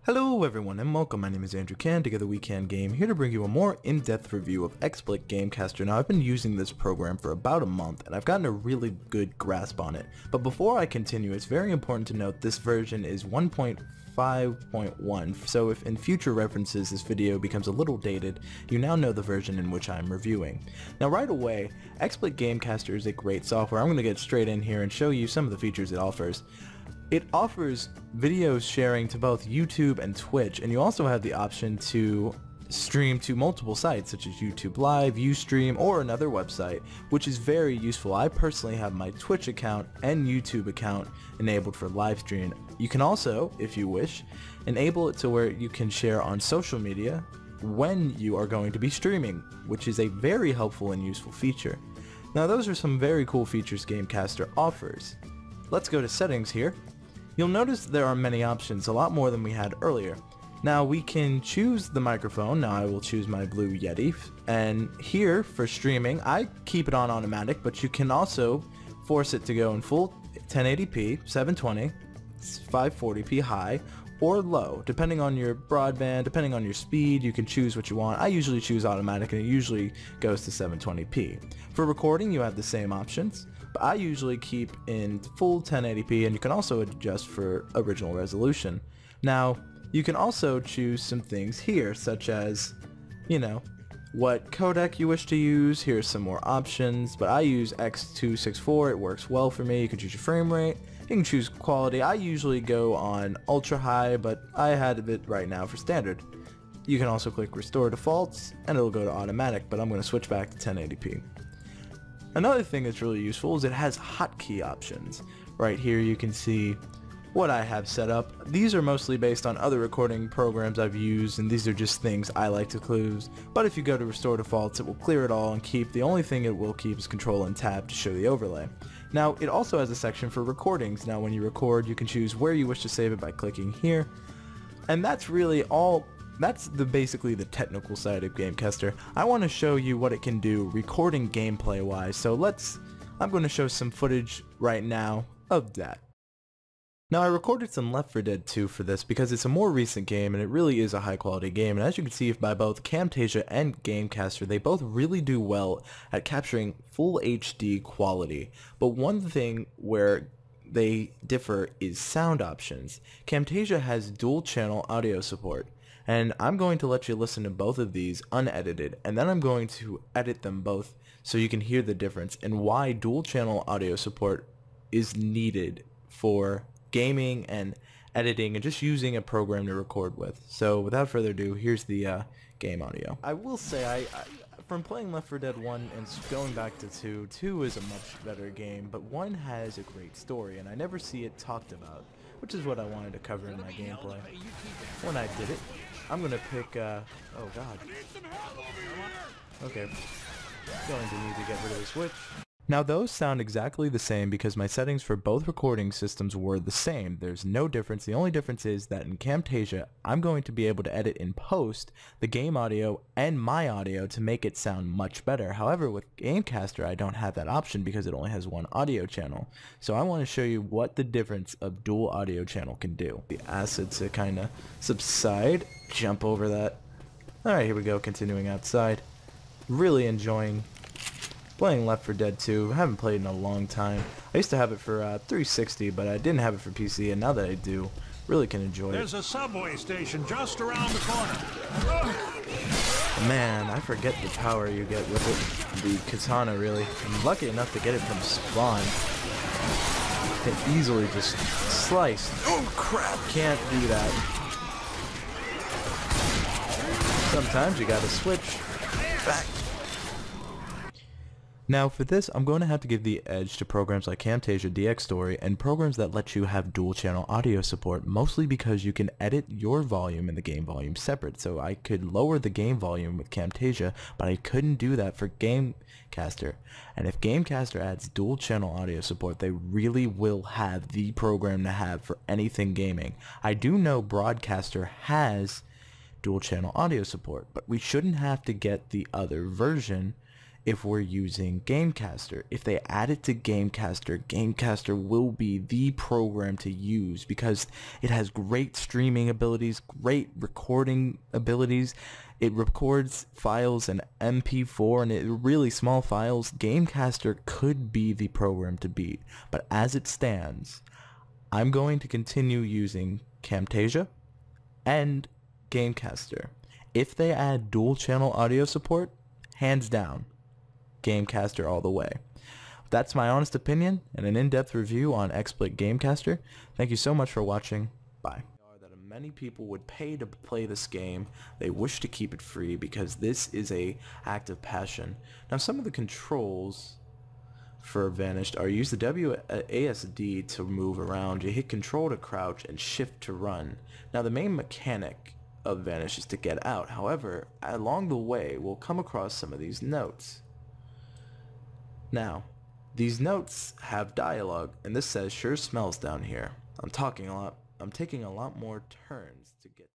Hello everyone and welcome, my name is Andrew Can, together WeKanGame, here to bring you a more in-depth review of XSplit Gamecaster. Now I've been using this program for about a month and I've gotten a really good grasp on it. But before I continue, it's very important to note this version is 1.5.1, so if in future references this video becomes a little dated, you now know the version in which I'm reviewing. Now right away, XSplit Gamecaster is a great software. I'm going to get straight in here and show you some of the features it offers. It offers video sharing to both YouTube and Twitch, and you also have the option to stream to multiple sites such as YouTube Live, Ustream, or another website, which is very useful. I personally have my Twitch account and YouTube account enabled for live stream. You can also, if you wish, enable it to where you can share on social media when you are going to be streaming, which is a very helpful and useful feature. Now those are some very cool features Gamecaster offers. Let's go to settings here. You'll notice there are many options, a lot more than we had earlier. Now we can choose the microphone. Now I will choose my Blue Yeti, and here for streaming I keep it on automatic, but you can also force it to go in full 1080p, 720, 540p high, or low, depending on your broadband, depending on your speed. You can choose what you want. I usually choose automatic and it usually goes to 720p. For recording you have the same options, but I usually keep in full 1080p, and you can also adjust for original resolution. Now you can also choose some things here, such as, you know, what codec you wish to use. Here's some more options, but I use X264. It works well for me. You can choose your frame rate. You can choose quality. I usually go on ultra high, but I had it right now for standard. You can also click restore defaults and it'll go to automatic, but I'm going to switch back to 1080p. Another thing that's really useful is it has hotkey options. Right here you can see what I have set up. These are mostly based on other recording programs I've used, and these are just things I like to close. But if you go to restore defaults, it will clear it all and keep. The only thing it will keep is control and tab to show the overlay. Now it also has a section for recordings. Now when you record, you can choose where you wish to save it by clicking here. And that's really all. That's basically the technical side of Gamecaster. I want to show you what it can do recording gameplay wise, so I'm going to show some footage right now of that. Now I recorded some Left 4 Dead 2 for this because it's a more recent game and it really is a high quality game, and as you can see by both Camtasia and Gamecaster, they both really do well at capturing full HD quality. But one thing where they differ is sound options. Camtasia has dual channel audio support, and I'm going to let you listen to both of these unedited, and then I'm going to edit them both so you can hear the difference and why dual channel audio support is needed for gaming and editing and just using a program to record with. So without further ado, here's the game audio. I will say, I from playing Left 4 Dead 1 and going back to 2, 2 is a much better game, but 1 has a great story and I never see it talked about, which is what I wanted to cover in my gameplay. When I did it, I'm gonna pick, oh god. Okay, going to need to get rid of the switch. Now those sound exactly the same because my settings for both recording systems were the same. There's no difference. The only difference is that in Camtasia, I'm going to be able to edit in post the game audio and my audio to make it sound much better. However, with Gamecaster, I don't have that option because it only has one audio channel. So I want to show you what the difference of dual audio channel can do. The acid to kind of subside, jump over that. Alright, here we go, continuing outside. Really enjoying playing Left 4 Dead 2. I haven't played in a long time. I used to have it for 360, but I didn't have it for PC, and now that I do, really can enjoy it. There's a subway station just around the corner. Man, I forget the power you get with it. The katana, really. I'm lucky enough to get it from spawn. Can easily just slice. Oh crap, can't do that. Sometimes you gotta switch back. Now for this, I'm going to have to give the edge to programs like Camtasia DX Story and programs that let you have dual channel audio support, mostly because you can edit your volume and the game volume separate. So I could lower the game volume with Camtasia, but I couldn't do that for Gamecaster. And if Gamecaster adds dual channel audio support, they really will have the program to have for anything gaming. I do know Broadcaster has dual channel audio support, but we shouldn't have to get the other version if we're using Gamecaster. If they add it to Gamecaster, Gamecaster will be the program to use because it has great streaming abilities, great recording abilities. It records files in MP4 and really small files. Gamecaster could be the program to beat, but as it stands, I'm going to continue using Camtasia and Gamecaster. If they add dual channel audio support, hands down, Gamecaster all the way. That's my honest opinion and an in-depth review on XSplit Gamecaster. Thank you so much for watching. Bye. That many people would pay to play this game. They wish to keep it free because this is a act of passion. Now some of the controls for Vanished are use the WASD to move around, you hit control to crouch and shift to run. Now the main mechanic of Vanish is to get out. However, along the way we'll come across some of these notes. Now, these notes have dialogue, and this says, "Sure smells down here." I'm taking a lot more turns.